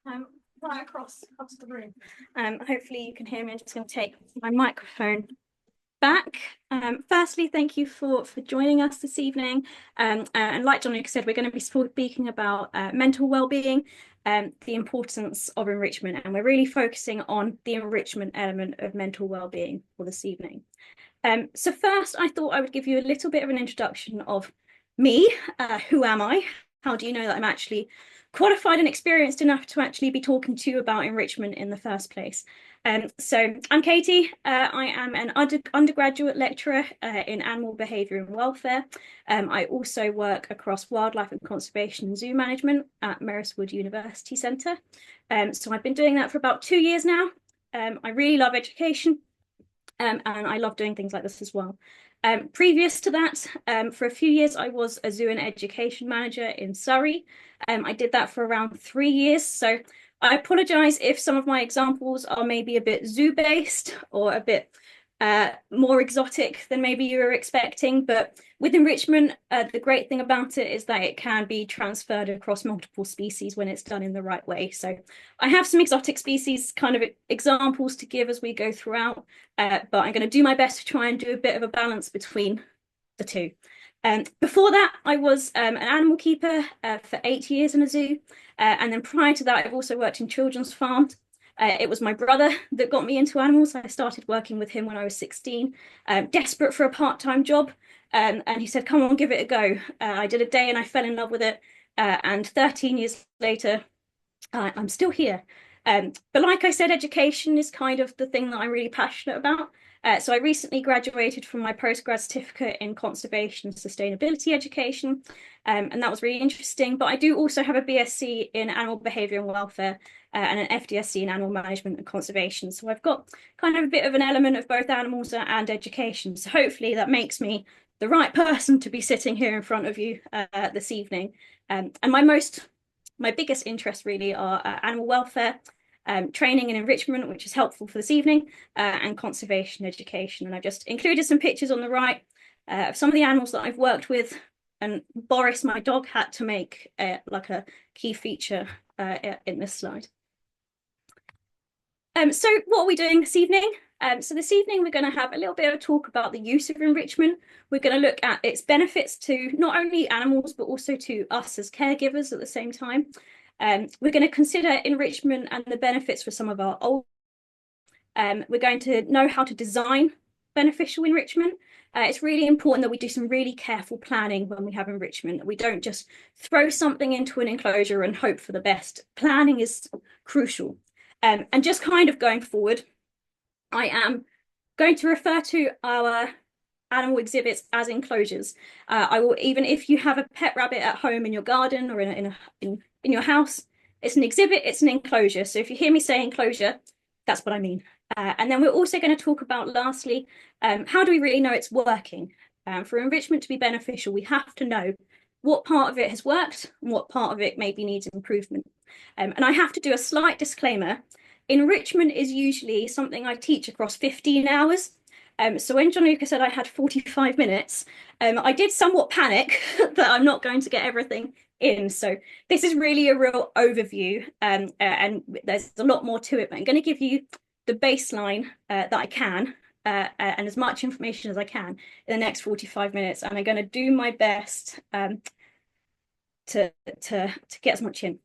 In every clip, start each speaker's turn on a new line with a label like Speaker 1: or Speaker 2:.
Speaker 1: um, right across the room. Hopefully you can hear me. I'm just going to take my microphone back. Firstly, thank you for joining us this evening. And like John said, we're going to be speaking about mental well-being, the importance of enrichment, and we're really focusing on the enrichment element of mental well-being for this evening. So first, I thought I would give you a little bit of an introduction of me. Who am I? How do you know that I'm actually qualified and experienced enough to actually be talking to you about enrichment in the first place? So I'm Katie. I am an undergraduate lecturer in Animal Behaviour and Welfare. I also work across wildlife and conservation and zoo management at Merrist Wood University Centre. So I've been doing that for about 2 years now. I really love education. And I love doing things like this as well. Previous to that, for a few years, I was a zoo and education manager in Surrey. I did that for around 3 years. So I apologise if some of my examples are maybe a bit zoo-based or a bit more exotic than maybe you were expecting. But with enrichment, the great thing about it is that it can be transferred across multiple species when it's done in the right way. So I have some exotic species kind of examples to give as we go throughout, but I'm going to do my best to try and do a bit of a balance between the two. Before that, I was an animal keeper for 8 years in a zoo. And then prior to that, I've also worked in children's farms. It was my brother that got me into animals. I started working with him when I was 16, desperate for a part-time job. And he said, come on, give it a go. I did a day and I fell in love with it. And 13 years later, I'm still here. But like I said, education is kind of the thing that I'm really passionate about. So I recently graduated from my postgrad certificate in conservation and sustainability education, and that was really interesting. But I do also have a BSc in animal behaviour and welfare and an FdSc in animal management and conservation. So I've got kind of a bit of an element of both animals and education. So hopefully that makes me the right person to be sitting here in front of you this evening. And my biggest interests really are animal welfare, training and enrichment, which is helpful for this evening, and conservation education. And I've just included some pictures on the right of some of the animals that I've worked with. And Boris, my dog, had to make like a key feature in this slide. So what are we doing this evening? So this evening, we're going to have a little bit of a talk about the use of enrichment. We're going to look at its benefits to not only animals, but also to us as caregivers at the same time. We're going to consider enrichment and the benefits for some of our old. We're going to know how to design beneficial enrichment. It's really important that we do some really careful planning when we have enrichment, that we don't just throw something into an enclosure and hope for the best. Planning is crucial. And just kind of going forward, I am going to refer to our animal exhibits as enclosures. I will, even if you have a pet rabbit at home in your garden or in your house, it's an exhibit, it's an enclosure. So if you hear me say enclosure, that's what I mean. And then we're also going to talk about, lastly, how do we really know it's working? For enrichment to be beneficial, we have to know what part of it has worked and what part of it maybe needs improvement. And I have to do a slight disclaimer. Enrichment is usually something I teach across 15 hours. So when Gianluca said I had 45 minutes, I did somewhat panic that I'm not going to get everything in. So this is really a real overview, and there's a lot more to it, but I'm going to give you the baseline that I can, and as much information as I can in the next 45 minutes. And I'm going to do my best to get as much in.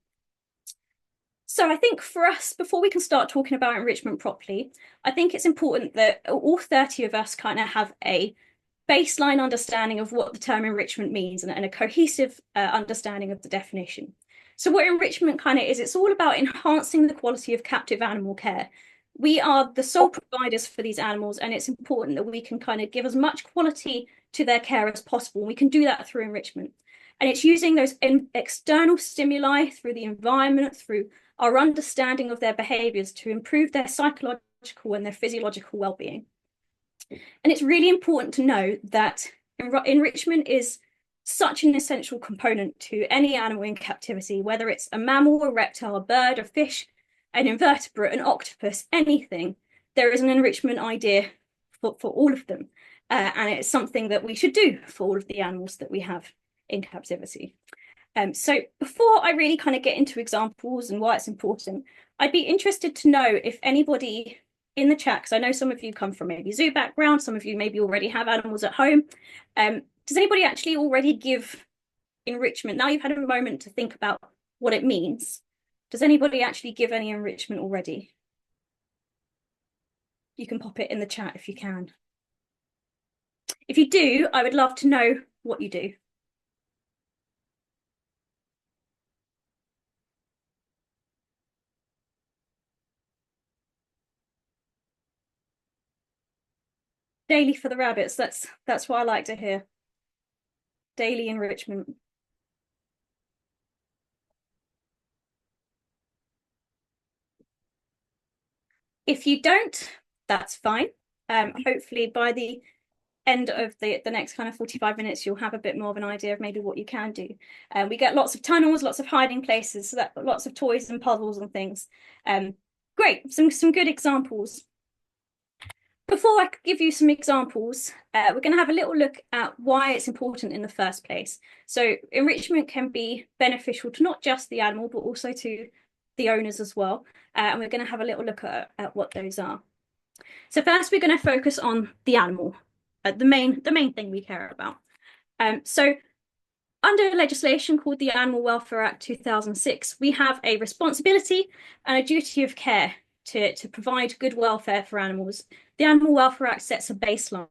Speaker 1: So I think for us, before we can start talking about enrichment properly, I think it's important that all 30 of us kind of have a baseline understanding of what the term enrichment means and a cohesive understanding of the definition. So what enrichment kind of is, it's all about enhancing the quality of captive animal care. We are the sole providers for these animals, and it's important that we can kind of give as much quality to their care as possible. We can do that through enrichment. And it's using those external stimuli through the environment, through our understanding of their behaviours to improve their psychological and their physiological well-being. And it's really important to know that enrichment is such an essential component to any animal in captivity, whether it's a mammal, a reptile, a bird, a fish, an invertebrate, an octopus, anything. There is an enrichment idea for all of them. And it's something that we should do for all of the animals that we have in captivity. So before I really kind of get into examples and why it's important, I'd be interested to know if anybody in the chat, because I know some of you come from maybe zoo background, some of you maybe already have animals at home. Does anybody actually already give enrichment? Now you've had a moment to think about what it means. Does anybody actually give any enrichment already? You can pop it in the chat if you can. If you do, I would love to know what you do. Daily for the rabbits. That's what I like to hear. Daily enrichment. If you don't, that's fine. Hopefully by the end of the next kind of 45 minutes, you'll have a bit more of an idea of maybe what you can do. We get lots of tunnels, lots of hiding places, so that lots of toys and puzzles and things. Great, some good examples. Before I give you some examples, we're going to have a little look at why it's important in the first place. So enrichment can be beneficial to not just the animal, but also to the owners as well. And we're going to have a little look at what those are. So first, we're going to focus on the animal, the main thing we care about. So under legislation called the Animal Welfare Act 2006, we have a responsibility and a duty of care to provide good welfare for animals. The Animal Welfare Act sets a baseline.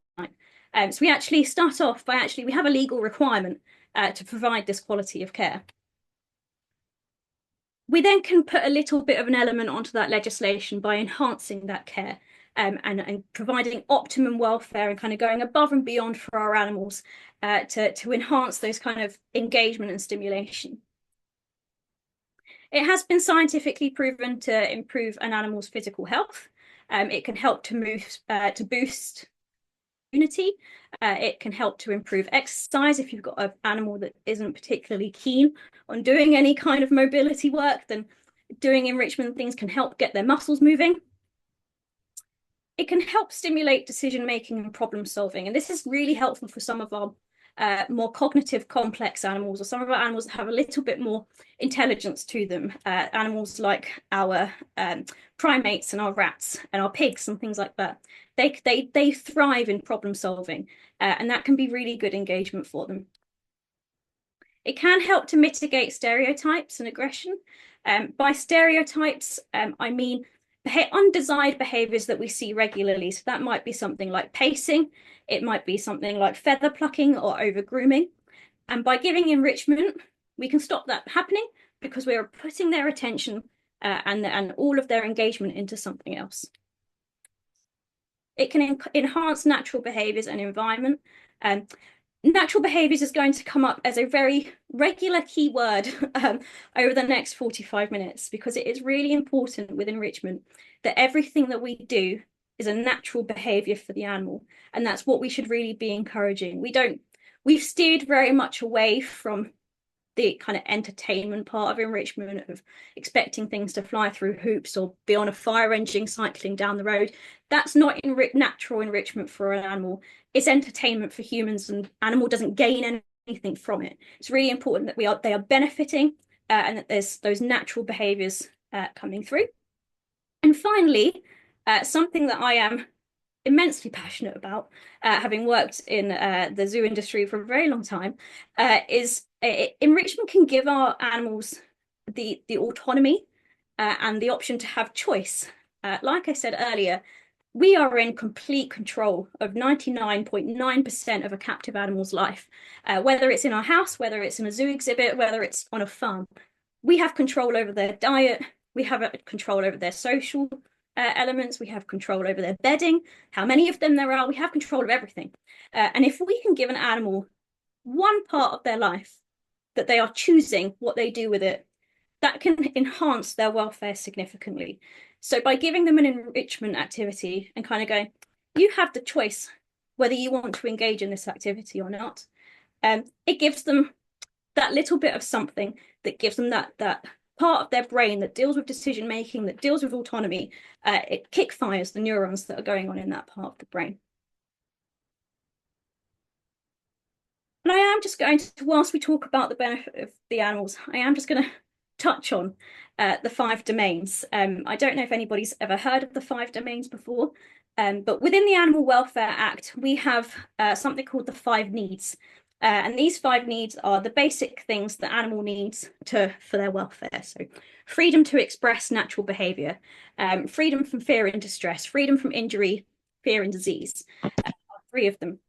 Speaker 1: So we actually start off by we have a legal requirement to provide this quality of care. We then can put a little bit of an element onto that legislation by enhancing that care and providing optimum welfare and kind of going above and beyond for our animals to enhance those kind of engagement and stimulation. It has been scientifically proven to improve an animal's physical health. It can help to boost immunity. It can help to improve exercise. If you've got an animal that isn't particularly keen on doing any kind of mobility work, then doing enrichment things can help get their muscles moving. It can help stimulate decision-making and problem solving. And this is really helpful for some of our more cognitive complex animals, or some of our animals that have a little bit more intelligence to them. Animals like our primates and our rats and our pigs and things like that. They thrive in problem solving, and that can be really good engagement for them. It can help to mitigate stereotypes and aggression. By stereotypes, I mean undesired behaviors that we see regularly. So that might be something like pacing. It might be something like feather plucking or over grooming. And by giving enrichment, we can stop that happening because we're putting their attention and all of their engagement into something else. It can enhance natural behaviors and environment. Natural behaviors is going to come up as a very regular keyword over the next 45 minutes, because it is really important with enrichment that everything that we do is a natural behavior for the animal. And that's what we should really be encouraging. We've steered very much away from the kind of entertainment part of enrichment, of expecting things to fly through hoops or be on a fire engine cycling down the road. That's not natural enrichment for an animal. It's entertainment for humans, and animal doesn't gain anything from it. It's really important that they are benefiting and that there's those natural behaviors coming through. And finally, something that I am immensely passionate about, having worked in the zoo industry for a very long time, is enrichment can give our animals the autonomy and the option to have choice. Like I said earlier, we are in complete control of 99.9% of a captive animal's life, whether it's in our house, whether it's in a zoo exhibit, whether it's on a farm. We have control over their diet, we have control over their social elements, we have control over their bedding, how many of them there are, we have control of everything. And if we can give an animal one part of their life that they are choosing what they do with it, that can enhance their welfare significantly. So by giving them an enrichment activity and kind of going, you have the choice whether you want to engage in this activity or not, it gives them that little bit of something that gives them that part of their brain that deals with decision making, that deals with autonomy. It kickfires the neurons that are going on in that part of the brain. And I am just going to, whilst we talk about the benefit of the animals, I am just going to touch on the 5 domains. I don't know if anybody's ever heard of the 5 domains before, but within the Animal Welfare Act, we have something called the 5 needs. And these 5 needs are the basic things that animal needs for their welfare. So freedom to express natural behaviour, freedom from fear and distress, freedom from injury, fear and disease, 3 of them.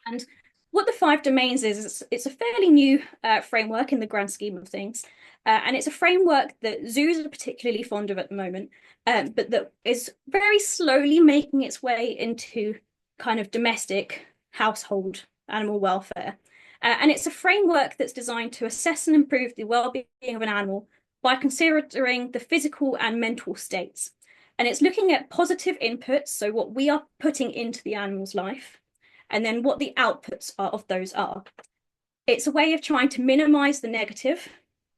Speaker 1: And what the 5 domains is it's a fairly new framework in the grand scheme of things. And it's a framework that zoos are particularly fond of at the moment, but that is very slowly making its way into kind of domestic household animal welfare. And it's a framework that's designed to assess and improve the well-being of an animal by considering the physical and mental states. And it's looking at positive inputs, so what we are putting into the animal's life, and then what the outputs of those are. It's a way of trying to minimize the negative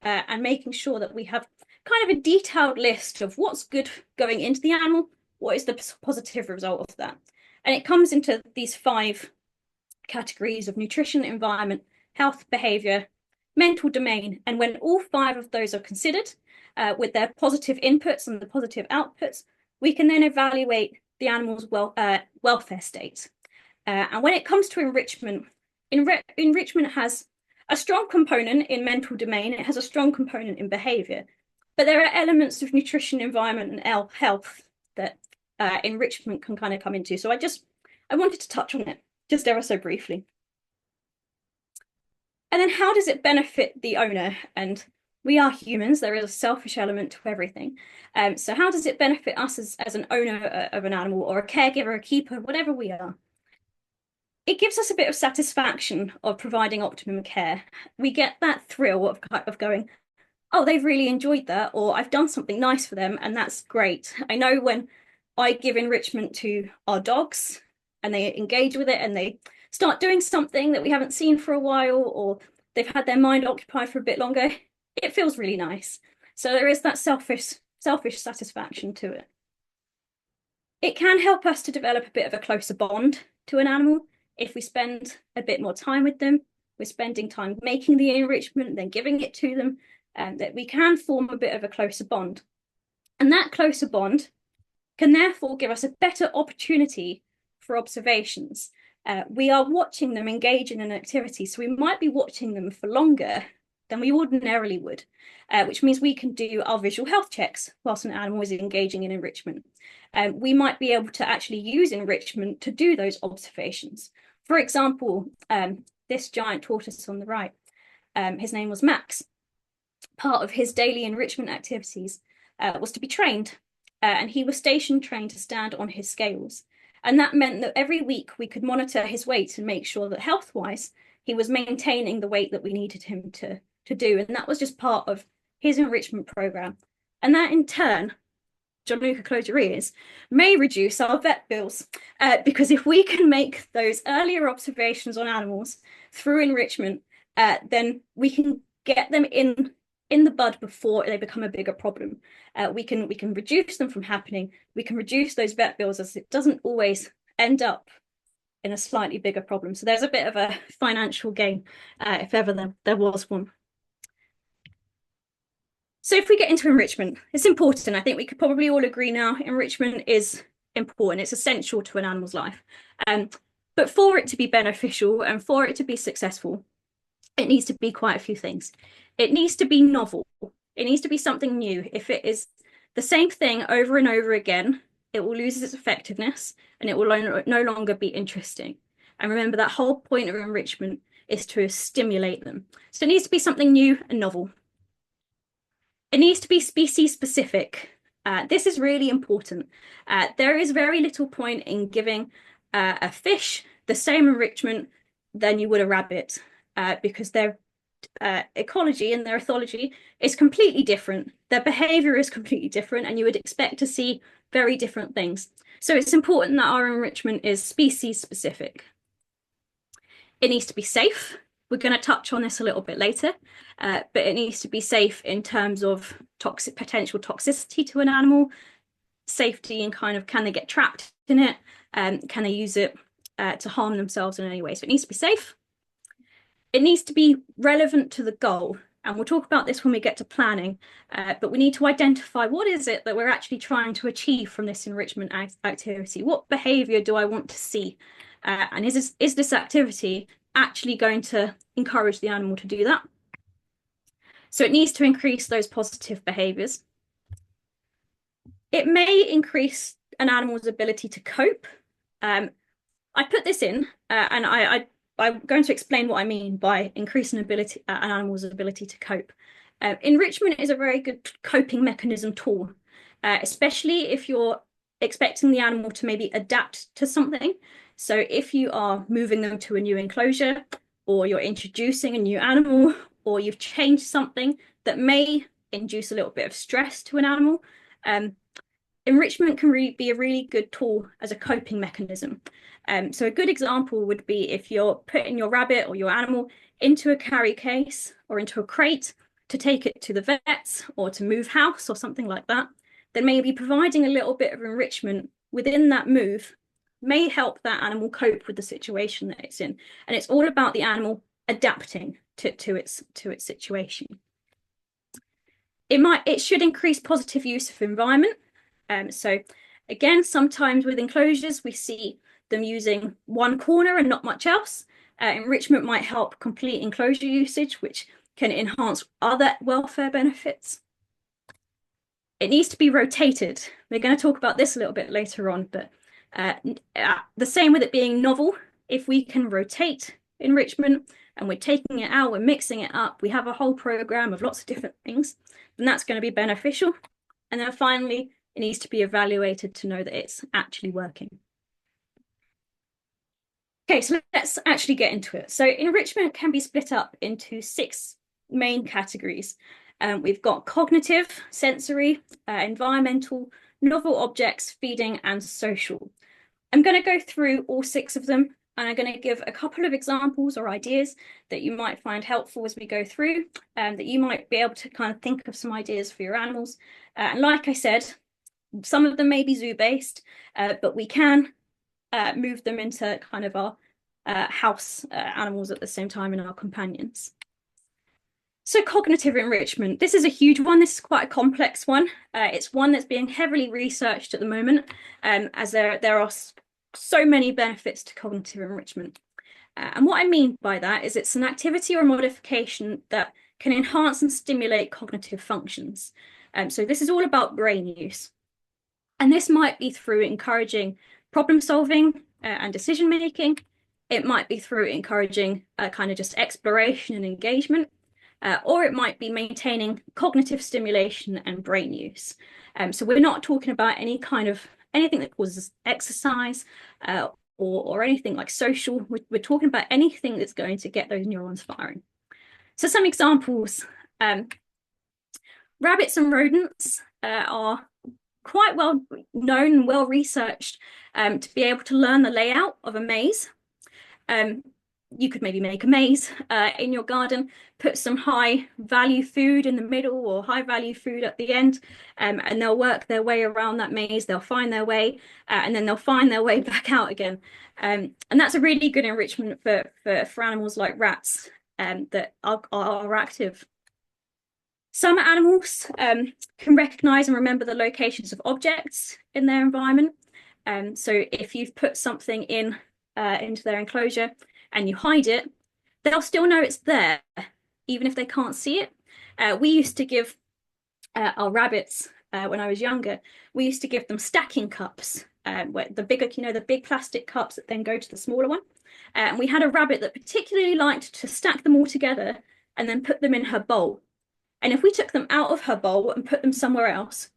Speaker 1: and making sure that we have kind of a detailed list of what's good going into the animal, what is the positive result of that. And it comes into these 5 categories of nutrition, environment, health, behavior, mental domain. And when all 5 of those are considered with their positive inputs and the positive outputs, we can then evaluate the animal's welfare state. And when it comes to enrichment, enrichment has a strong component in mental domain, it has a strong component in behavior, but there are elements of nutrition, environment, and health that enrichment can kind of come into. So I wanted to touch on it just ever so briefly. And then how does it benefit the owner? And we are humans, there is a selfish element to everything. So how does it benefit us as an owner of an animal, or a caregiver, a keeper, whatever we are? It gives us a bit of satisfaction of providing optimum care. We get that thrill of going, oh, they've really enjoyed that, or I've done something nice for them, and that's great. I know when I give enrichment to our dogs and they engage with it and they start doing something that we haven't seen for a while, or they've had their mind occupied for a bit longer, it feels really nice. So there is that selfish satisfaction to it. It can help us to develop a bit of a closer bond to an animal. If we spend a bit more time with them, we're spending time making the enrichment, then giving it to them, that we can form a bit of a closer bond. And that closer bond can therefore give us a better opportunity for observations. We are watching them engage in an activity, so we might be watching them for longer than we ordinarily would, which means we can do our visual health checks whilst an animal is engaging in enrichment. We might be able to actually use enrichment to do those observations. For example, this giant tortoise on the right, his name was Max. Part of his daily enrichment activities was to be trained, and he was station trained to stand on his scales. And that meant that every week we could monitor his weight and make sure that health-wise, he was maintaining the weight that we needed him to do. And that was just part of his enrichment program. And that in turn, Gianluca, close your ears, may reduce our vet bills. Because if we can make those earlier observations on animals through enrichment, then we can get them in the bud before they become a bigger problem. We can reduce them from happening. We can reduce those vet bills, as it doesn't always end up in a slightly bigger problem. So there's a bit of a financial gain, if ever there was one. So if we get into enrichment, it's important. I think we could probably all agree now, enrichment is important. It's essential to an animal's life. But for it to be beneficial and for it to be successful, it needs to be quite a few things. It needs to be novel. It needs to be something new. If it is the same thing over and over again, it will lose its effectiveness and it will no longer be interesting. And remember, that whole point of enrichment is to stimulate them. So it needs to be something new and novel. It needs to be species specific. This is really important. There is very little point in giving a fish the same enrichment than you would a rabbit, because their ecology and their ethology is completely different. Their behavior is completely different, and you would expect to see very different things. So it's important that our enrichment is species specific. It needs to be safe. We're going to touch on this a little bit later, but it needs to be safe in terms of potential toxicity to an animal, safety and kind of, can they get trapped in it? Can they use it to harm themselves in any way? So it needs to be safe. it needs to be relevant to the goal. And we'll talk about this when we get to planning, but we need to identify what is it that we're actually trying to achieve from this enrichment activity? What behaviour do I want to see? And is this activity actually going to encourage the animal to do that? So it needs to increase those positive behaviours. It may increase an animal's ability to cope. I put this in, and I'm going to explain what I mean by increasing an animal's ability to cope. Enrichment is a very good coping mechanism tool, especially if you're expecting the animal to maybe adapt to something. So if you are moving them to a new enclosure, or you're introducing a new animal, or you've changed something that may induce a little bit of stress to an animal, enrichment can be a really good tool as a coping mechanism. So a good example would be if you're putting your rabbit or your animal into a carry case or into a crate to take it to the vets or to move house or something like that, then maybe providing a little bit of enrichment within that move may help that animal cope with the situation that it's in. And it's all about the animal adapting to its situation. It should increase positive use of environment. So again, sometimes with enclosures, we see them using one corner and not much else. Enrichment might help complete enclosure usage, which can enhance other welfare benefits. It needs to be rotated. We're going to talk about this a little bit later on, but the same with it being novel. If we can rotate enrichment and we're taking it out, we're mixing it up, we have a whole program of lots of different things, then that's going to be beneficial. And then finally, it needs to be evaluated to know that it's actually working. Okay, so let's actually get into it. So enrichment can be split up into 6 main categories. We've got cognitive, sensory, environmental, novel objects, feeding, and social. I'm going to go through all 6 of them, and I'm going to give a couple of examples or ideas that you might find helpful as we go through, that you might be able to kind of think of some ideas for your animals. And like I said, some of them may be zoo-based, but we can move them into kind of our house animals at the same time in our companions. So cognitive enrichment, this is a huge one. This is quite a complex one. It's one that's being heavily researched at the moment, as there are so many benefits to cognitive enrichment. And what I mean by that is it's an activity or a modification that can enhance and stimulate cognitive functions. So this is all about brain use. And this might be through encouraging problem solving and decision making. It might be through encouraging kind of just exploration and engagement. Or it might be maintaining cognitive stimulation and brain use. So we're not talking about anything that causes exercise or anything like social. We're talking about anything that's going to get those neurons firing. So some examples. Rabbits and rodents are quite well known and well researched to be able to learn the layout of a maze. You could maybe make a maze in your garden, put some high value food in the middle or high value food at the end, and they'll work their way around that maze. They'll find their way and then they'll find their way back out again. And that's a really good enrichment for animals like rats that are active. Some animals can recognize and remember the locations of objects in their environment. So if you've put something into their enclosure and you hide it, they'll still know it's there, even if they can't see it. We used to give our rabbits, when I was younger, we used to give them stacking cups, where the bigger, the big plastic cups that then go to the smaller one. And we had a rabbit that particularly liked to stack them all together and then put them in her bowl. And if we took them out of her bowl and put them somewhere else,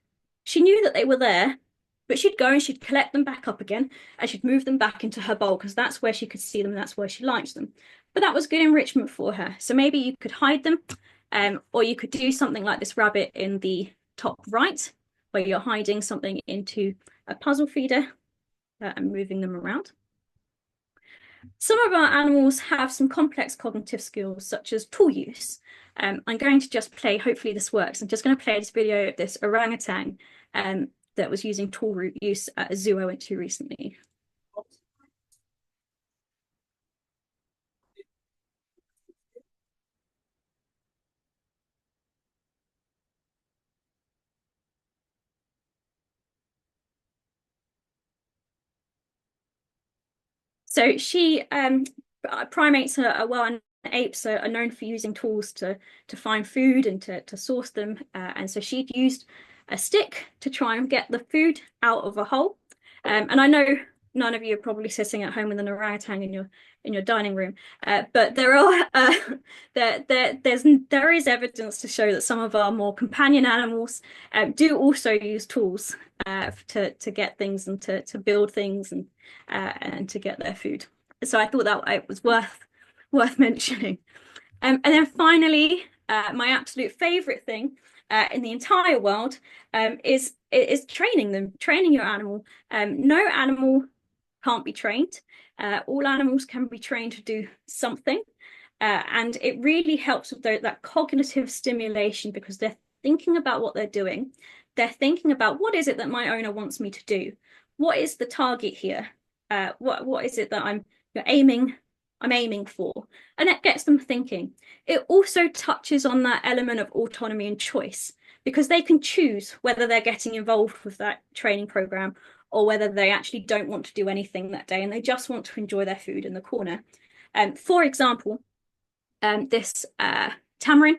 Speaker 1: she knew that they were there, but she'd go and she'd collect them back up again and she'd move them back into her bowl because that's where she could see them and that's where she liked them. But that was good enrichment for her. So maybe you could hide them, or you could do something like this rabbit in the top right, where you're hiding something into a puzzle feeder and moving them around. Some of our animals have some complex cognitive skills, such as tool use. I'm going to just play, hopefully this works. I'm just going to play this video of this orangutan that was using tool use at a zoo I went to recently. So primates and apes are known for using tools to find food and to source them. And so she'd used a stick to try and get the food out of a hole. And I know none of you are probably sitting at home with an orangutan in your dining room, but there is evidence to show that some of our more companion animals do also use tools to get things and to build things and to get their food. So I thought that it was worth mentioning. And then finally, my absolute favorite thing in the entire world is training your animal. No animal can't be trained. All animals can be trained to do something. And it really helps with that cognitive stimulation because they're thinking about what they're doing. They're thinking about what is it that my owner wants me to do? What is the target here? What is it that I'm aiming for? And it gets them thinking. It also touches on that element of autonomy and choice because they can choose whether they're getting involved with that training program or whether they actually don't want to do anything that day and they just want to enjoy their food in the corner. For example, this tamarin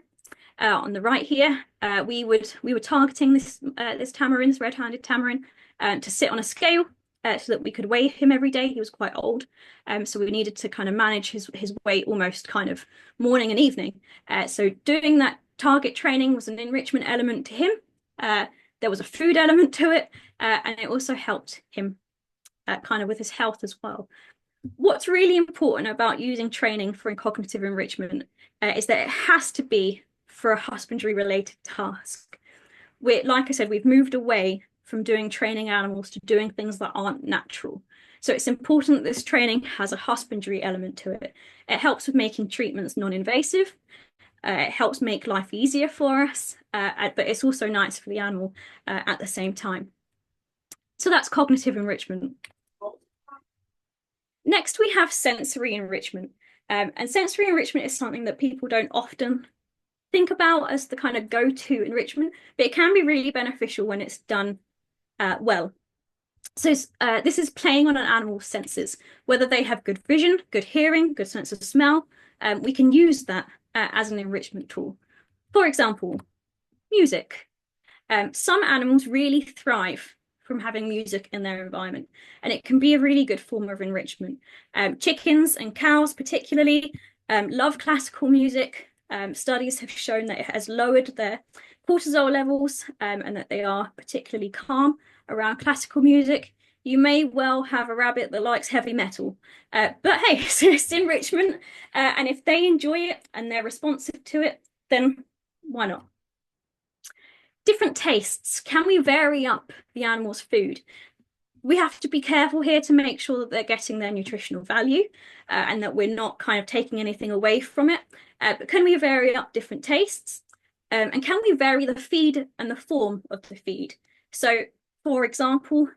Speaker 1: on the right here, we were targeting this tamarin, this red-handed tamarin, to sit on a scale so that we could weigh him every day. He was quite old, so we needed to kind of manage his weight almost kind of morning and evening. So doing that target training was an enrichment element to him. There was a food element to it, and it also helped him kind of with his health as well. What's really important about using training for cognitive enrichment is that it has to be for a husbandry related task. Like I said, we've moved away from doing training animals to doing things that aren't natural. So it's important that this training has a husbandry element to it. It helps with making treatments non-invasive. It helps make life easier for us, but it's also nice for the animal at the same time. So that's cognitive enrichment. Next, we have sensory enrichment. And sensory enrichment is something that people don't often think about as the kind of go-to enrichment, but it can be really beneficial when it's done well. So this is playing on an animal's senses, whether they have good vision, good hearing, good sense of smell. We can use that as an enrichment tool. For example, music. Some animals really thrive from having music in their environment, and it can be a really good form of enrichment. Chickens and cows particularly love classical music. Studies have shown that it has lowered their cortisol levels and that they are particularly calm around classical music. You may well have a rabbit that likes heavy metal, but hey, it's enrichment, and if they enjoy it and they're responsive to it, then why not? Different tastes. Can we vary up the animal's food? We have to be careful here to make sure that they're getting their nutritional value and that we're not kind of taking anything away from it. But can we vary up different tastes? And can we vary the feed and the form of the feed? So, for example,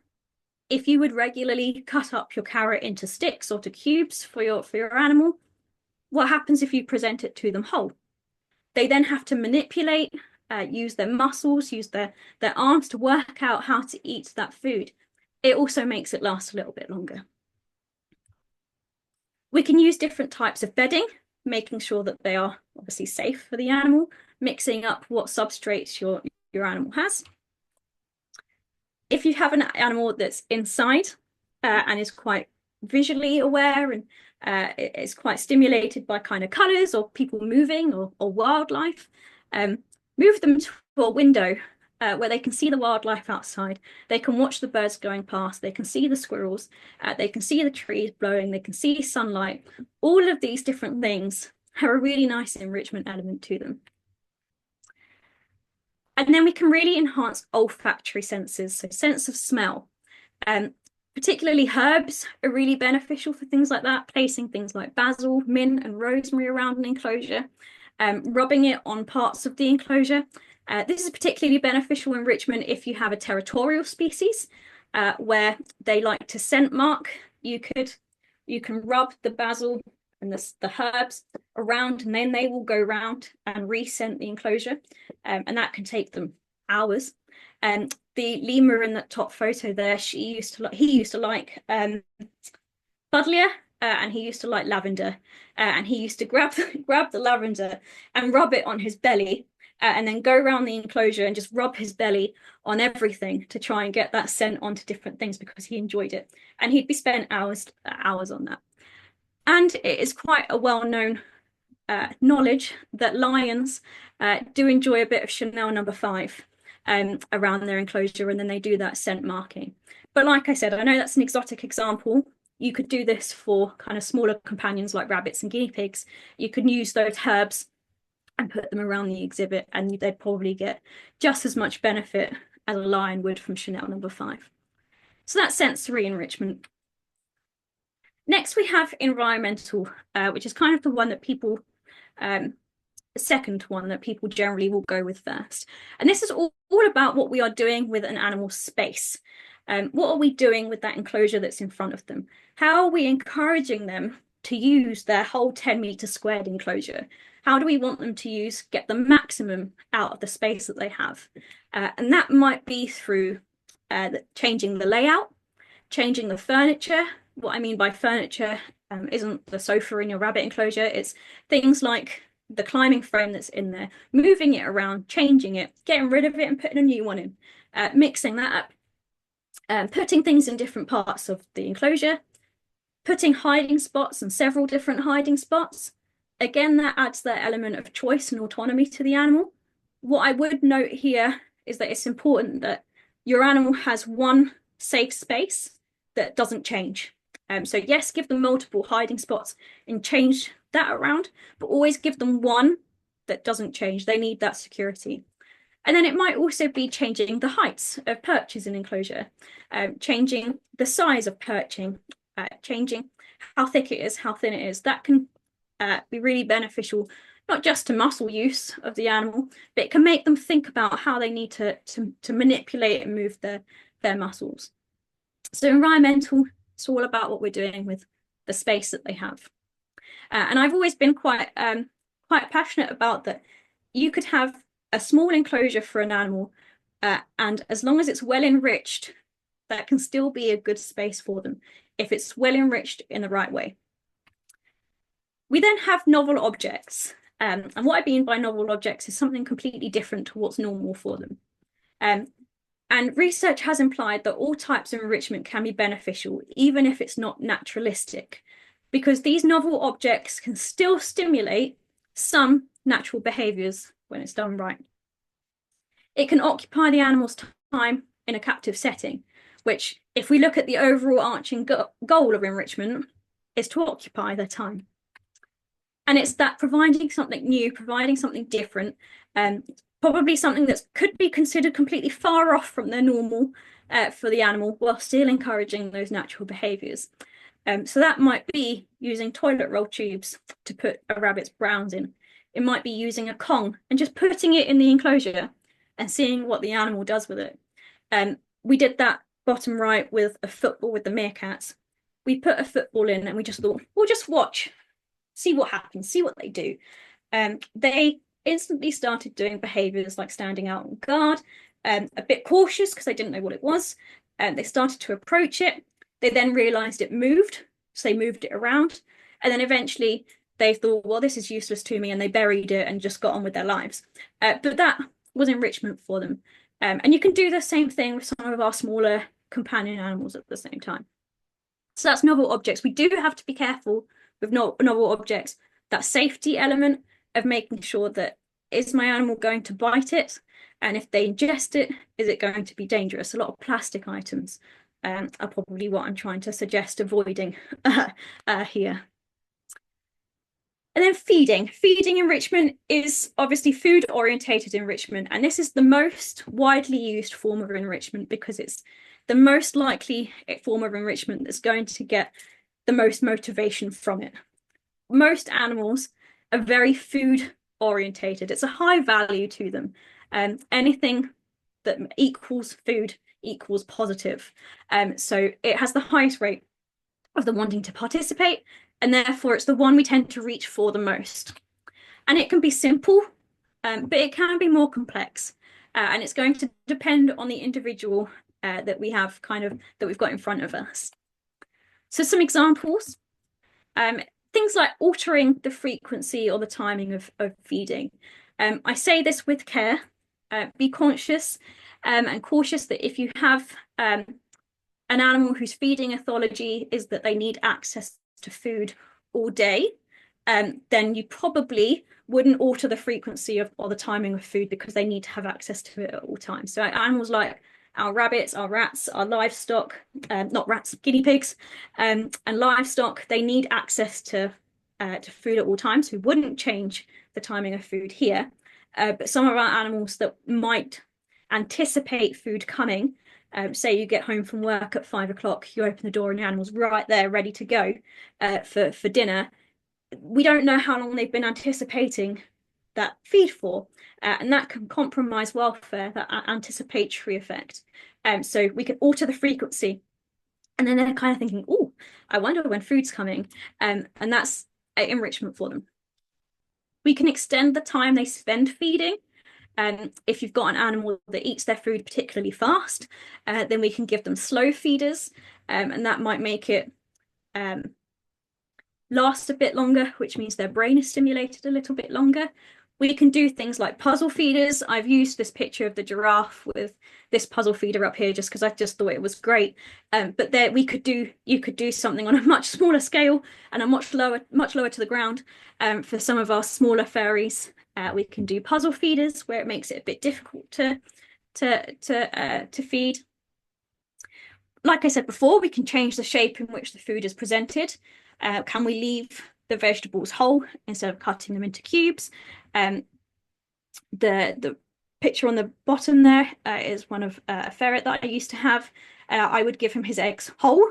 Speaker 1: if you would regularly cut up your carrot into sticks or to cubes for your animal, what happens if you present it to them whole? They then have to manipulate, use their muscles, use their arms to work out how to eat that food. It also makes it last a little bit longer. We can use different types of bedding, making sure that they are obviously safe for the animal, mixing up what substrates your animal has. If you have an animal that's inside and is quite visually aware and is quite stimulated by kind of colours or people moving or wildlife, move them to a window where they can see the wildlife outside. They can watch the birds going past. They can see the squirrels. They can see the trees blowing. They can see sunlight. All of these different things have a really nice enrichment element to them. And then we can really enhance olfactory senses, so sense of smell. Particularly herbs are really beneficial for things like that, placing things like basil, mint and rosemary around an enclosure, rubbing it on parts of the enclosure. This is particularly beneficial enrichment if you have a territorial species where they like to scent mark. You can rub the basil and the herbs around, and then they will go around and re-scent the enclosure, and that can take them hours. The lemur in that top photo there, he used to like buddleier, and he used to like lavender, and he used to grab grab the lavender and rub it on his belly, and then go around the enclosure and just rub his belly on everything to try and get that scent onto different things because he enjoyed it. And he'd be spent hours on that. And it is quite a well-known knowledge that lions do enjoy a bit of Chanel No. 5 around their enclosure, and then they do that scent marking. But like I said, I know that's an exotic example. You could do this for kind of smaller companions like rabbits and guinea pigs. You could use those herbs and put them around the exhibit, and they'd probably get just as much benefit as a lion would from Chanel No. 5. So that's sensory enrichment. Next, we have environmental, which is kind of the one that people, the second one that people generally will go with first. And this is all about what we are doing with an animal's space. What are we doing with that enclosure that's in front of them? How are we encouraging them to use their whole 10-meter squared enclosure? How do we want them to get the maximum out of the space that they have? And that might be through changing the layout, changing the furniture. What I mean by furniture isn't the sofa in your rabbit enclosure. It's things like the climbing frame that's in there, moving it around, changing it, getting rid of it and putting a new one in, mixing that up, putting things in different parts of the enclosure, putting hiding spots and several different hiding spots. Again, that adds that element of choice and autonomy to the animal. What I would note here is that it's important that your animal has one safe space that doesn't change. So yes, give them multiple hiding spots and change that around, but always give them one that doesn't change. They need that security. And then it might also be changing the heights of perches in enclosure, changing the size of perching, changing how thick it is, how thin it is. That can be really beneficial, not just to muscle use of the animal, but it can make them think about how they need to manipulate and move their muscles. So environmental, it's all about what we're doing with the space that they have. And I've always been quite passionate about that. You could have a small enclosure for an animal, and as long as it's well enriched, that can still be a good space for them if it's well enriched in the right way. We then have novel objects. And what I mean by novel objects is something completely different to what's normal for them. And research has implied that all types of enrichment can be beneficial, even if it's not naturalistic, because these novel objects can still stimulate some natural behaviours when it's done right. It can occupy the animal's time in a captive setting, which, if we look at the overall arching goal of enrichment, is to occupy their time. And it's that providing something new, providing something different, probably something that could be considered completely far off from their normal for the animal, while still encouraging those natural behaviours. So that might be using toilet roll tubes to put a rabbit's browns in. It might be using a Kong and just putting it in the enclosure and seeing what the animal does with it. We did that bottom right with a football with the meerkats. We put a football in and we just thought, we'll just watch, see what happens, see what they do. They instantly started doing behaviours like standing out on guard, a bit cautious because they didn't know what it was. They started to approach it. They then realised it moved, so they moved it around. And then eventually they thought, well, this is useless to me, and they buried it and just got on with their lives. But that was enrichment for them. And you can do the same thing with some of our smaller companion animals at the same time. So that's novel objects. We do have to be careful with novel objects, that safety element of making sure that, is my animal going to bite it? And if they ingest it, is it going to be dangerous? A lot of plastic items are probably what I'm trying to suggest avoiding here. And then feeding. Feeding enrichment is obviously food-orientated enrichment, and this is the most widely used form of enrichment because it's the most likely form of enrichment that's going to get the most motivation from it. Most animals are very food-orientated. It's a high value to them. Anything that equals food equals positive. So it has the highest rate of them wanting to participate, and therefore it's the one we tend to reach for the most. And it can be simple, but it can be more complex. And it's going to depend on the individual that we've got in front of us. So some examples, things like altering the frequency or the timing of feeding. I say this with care. Be conscious and cautious that if you have an animal whose feeding ethology is that they need access to food all day, then you probably wouldn't alter the frequency or the timing of food because they need to have access to it at all times. So animals like our rabbits, our rats, our livestock, not rats, guinea pigs, and livestock, they need access to food at all times. We wouldn't change the timing of food here. But some of our animals that might anticipate food coming, say you get home from work at 5 o'clock, you open the door and the animal's right there ready to go for dinner. We don't know how long they've been anticipating that feed for, and that can compromise welfare, that anticipatory effect. So we can alter the frequency, and then they're kind of thinking, oh, I wonder when food's coming, and that's enrichment for them. We can extend the time they spend feeding. If you've got an animal that eats their food particularly fast, then we can give them slow feeders, and that might make it last a bit longer, which means their brain is stimulated a little bit longer. We can do things like puzzle feeders. I've used this picture of the giraffe with this puzzle feeder up here just because I just thought it was great. But there you could do something on a much smaller scale and a much lower to the ground. For some of our smaller furries, we can do puzzle feeders where it makes it a bit difficult to feed. Like I said before, we can change the shape in which the food is presented. Can we leave the vegetables whole instead of cutting them into cubes? The picture on the bottom there is one of a ferret that I used to have. I would give him his eggs whole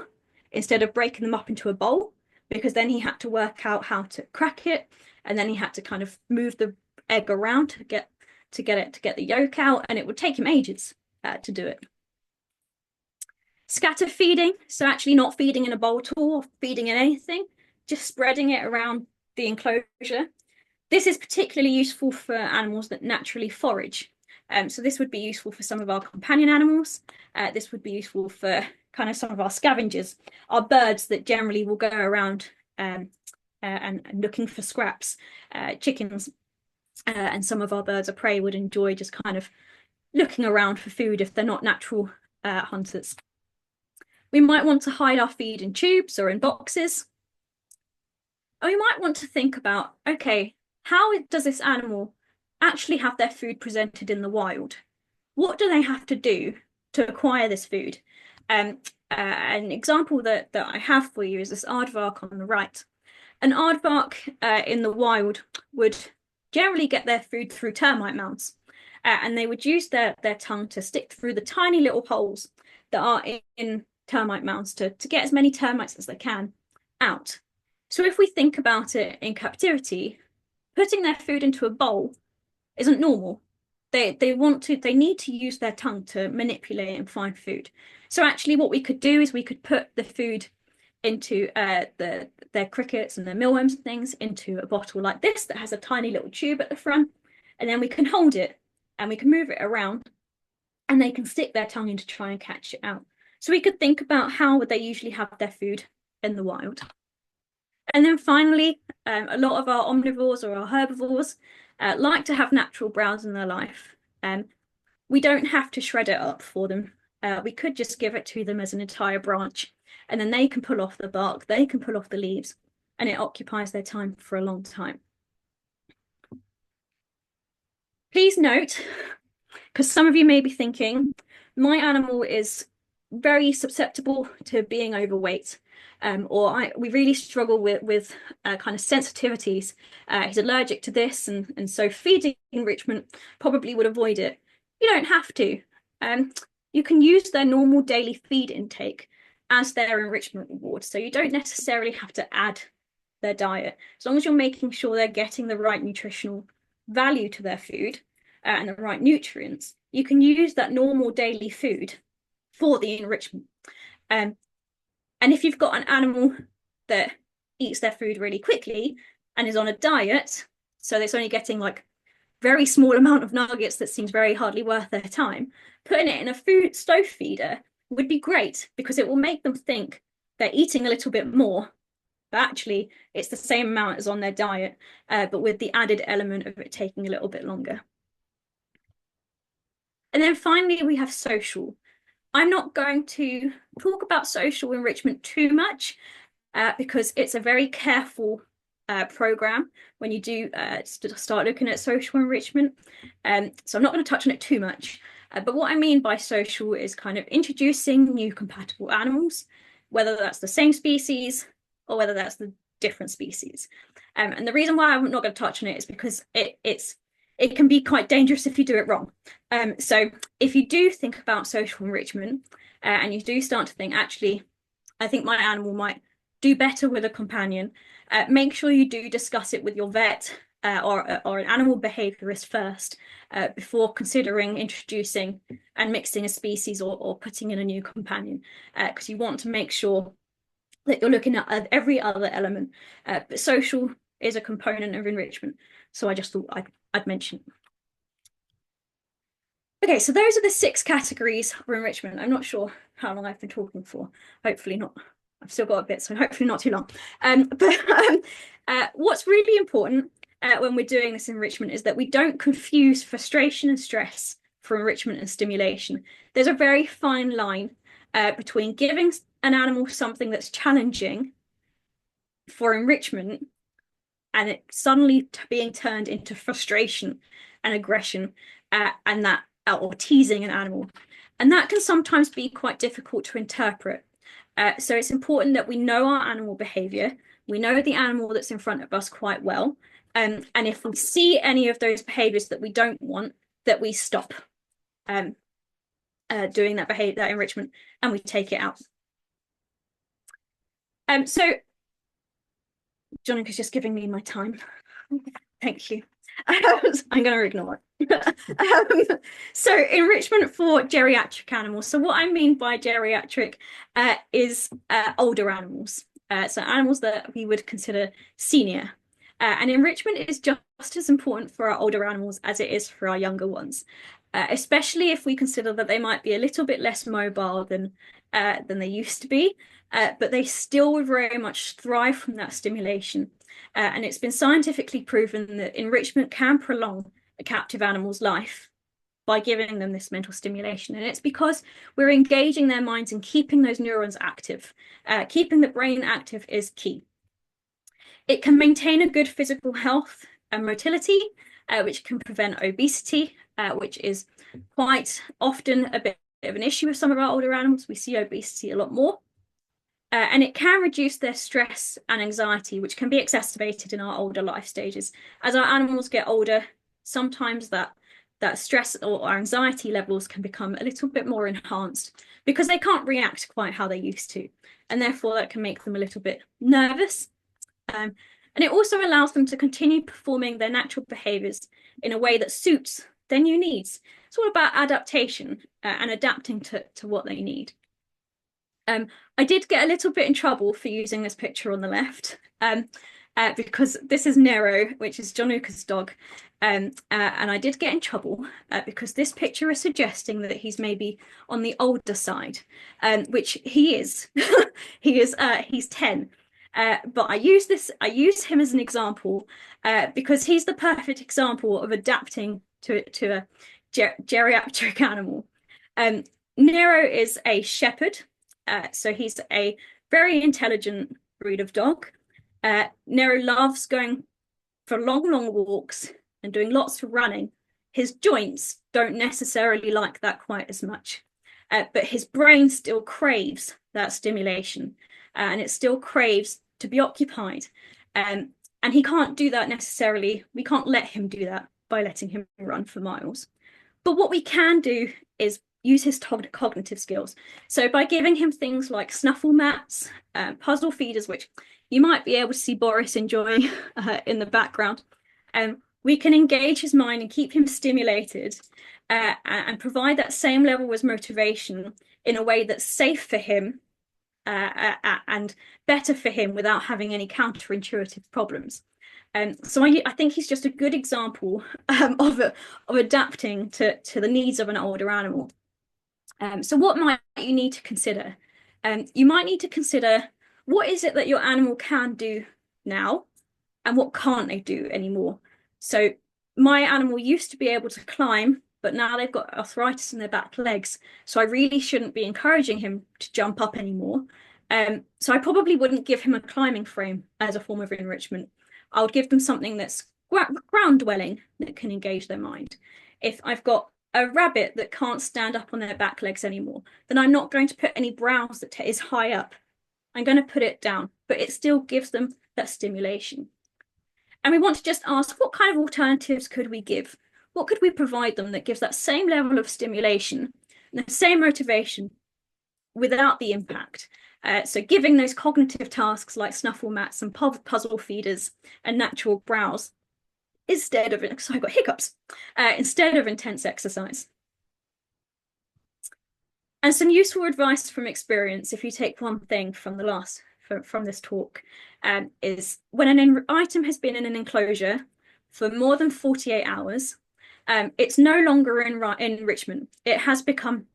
Speaker 1: instead of breaking them up into a bowl, because then he had to work out how to crack it, and then he had to kind of move the egg around to get the yolk out, and it would take him ages to do it. Scatter feeding, so actually not feeding in a bowl at all or feeding in anything, just spreading it around the enclosure. This is particularly useful for animals that naturally forage. So this would be useful for some of our companion animals. This would be useful for kind of some of our scavengers, our birds that generally will go around and looking for scraps, chickens, and some of our birds of prey would enjoy just kind of looking around for food if they're not natural hunters. We might want to hide our feed in tubes or in boxes. Or we might want to think about, okay, how does this animal actually have their food presented in the wild? What do they have to do to acquire this food? An example that I have for you is this aardvark on the right. An aardvark in the wild would generally get their food through termite mounds, and they would use their tongue to stick through the tiny little holes that are in termite mounds to get as many termites as they can out. So if we think about it in captivity, putting their food into a bowl isn't normal. They need to use their tongue to manipulate and find food. So actually what we could do is we could put the food into their crickets and their mealworms and things into a bottle like this that has a tiny little tube at the front, and then we can hold it and we can move it around and they can stick their tongue in to try and catch it out. So we could think about how would they usually have their food in the wild. And then finally, a lot of our omnivores or our herbivores like to have natural browse in their life. We don't have to shred it up for them. We could just give it to them as an entire branch, and then they can pull off the bark, they can pull off the leaves, and it occupies their time for a long time. Please note, because some of you may be thinking, my animal is very susceptible to being overweight, or we really struggle with kind of sensitivities. He's allergic to this, and so feeding enrichment probably would avoid it. You don't have to. You can use their normal daily feed intake as their enrichment reward, so you don't necessarily have to add their diet. As long as you're making sure they're getting the right nutritional value to their food and the right nutrients, you can use that normal daily food for the enrichment. And if you've got an animal that eats their food really quickly and is on a diet, so it's only getting like very small amount of nuggets that seems very hardly worth their time, putting it in a slow feeder would be great, because it will make them think, they're eating a little bit more, but actually it's the same amount as on their diet, but with the added element of it taking a little bit longer. And then finally, we have social. I'm not going to talk about social enrichment too much because it's a very careful program when you do start looking at social enrichment. So I'm not going to touch on it too much. But what I mean by social is kind of introducing new compatible animals, whether that's the same species or whether that's the different species. And the reason why I'm not going to touch on it is because it can be quite dangerous if you do it wrong. So if you do think about social enrichment and you do start to think, actually, I think my animal might do better with a companion, make sure you do discuss it with your vet or an animal behaviourist first before considering introducing and mixing a species or putting in a new companion, because you want to make sure that you're looking at every other element. But social is a component of enrichment, so I just thought I'd mention it. Okay, so those are the 6 categories for enrichment. I'm not sure how long I've been talking for. Hopefully not. I've still got a bit, so hopefully not too long. What's really important when we're doing this enrichment is that we don't confuse frustration and stress for enrichment and stimulation. There's a very fine line between giving an animal something that's challenging for enrichment and it suddenly being turned into frustration and aggression and that or teasing an animal. And that can sometimes be quite difficult to interpret. So it's important that we know our animal behaviour, we know the animal that's in front of us quite well, and if we see any of those behaviours that we don't want, that we stop doing that behaviour, that enrichment, and we take it out. So Jonica's just giving me my time. Thank you. I'm going to ignore it. So enrichment for geriatric animals. So what I mean by geriatric is older animals. So animals that we would consider senior. And enrichment is just as important for our older animals as it is for our younger ones, especially if we consider that they might be a little bit less mobile than they used to be, but they still would very much thrive from that stimulation. And it's been scientifically proven that enrichment can prolong a captive animal's life by giving them this mental stimulation. And it's because we're engaging their minds and keeping those neurons active. Keeping the brain active is key. It can maintain a good physical health and motility, which can prevent obesity, which is quite often a bit of an issue with some of our older animals. We see obesity a lot more. And it can reduce their stress and anxiety, which can be exacerbated in our older life stages. As our animals get older, sometimes that stress or anxiety levels can become a little bit more enhanced because they can't react quite how they used to. And therefore, that can make them a little bit nervous. And it also allows them to continue performing their natural behaviours in a way that suits their new needs. It's all about adaptation and adapting to what they need. I did get a little bit in trouble for using this picture on the left because this is Nero, which is Jonuca's dog. And I did get in trouble because this picture is suggesting that he's maybe on the older side, which he is. He's 10. But I use him as an example because he's the perfect example of adapting to a geriatric animal. Nero is a shepherd. So he's a very intelligent breed of dog. Nero loves going for long walks and doing lots of running. His joints don't necessarily like that quite as much, but his brain still craves that stimulation and it still craves to be occupied. And he can't do that necessarily. We can't let him do that by letting him run for miles. But what we can do is use his cognitive skills. So by giving him things like snuffle mats, puzzle feeders, which you might be able to see Boris enjoying in the background, we can engage his mind and keep him stimulated and provide that same level of motivation in a way that's safe for him and better for him without having any counterintuitive problems. So I think he's just a good example of adapting to the needs of an older animal. So what might you need to consider? you might need to consider, what is it that your animal can do now and what can't they do anymore? So my animal used to be able to climb, but now they've got arthritis in their back legs. So I really shouldn't be encouraging him to jump up anymore. So I probably wouldn't give him a climbing frame as a form of enrichment. I would give them something that's ground dwelling that can engage their mind. If I've got a rabbit that can't stand up on their back legs anymore, then I'm not going to put any browse that is high up. I'm going to put it down, but it still gives them that stimulation. And we want to just ask, what kind of alternatives could we give? What could we provide them that gives that same level of stimulation and the same motivation without the impact? So giving those cognitive tasks like snuffle mats and puzzle feeders and natural browse instead of, sorry, I got hiccups, instead of intense exercise. And some useful advice from experience, if you take one thing from the last, from this talk, is when an item has been in an enclosure for more than 48 hours, it's no longer enrichment. It has become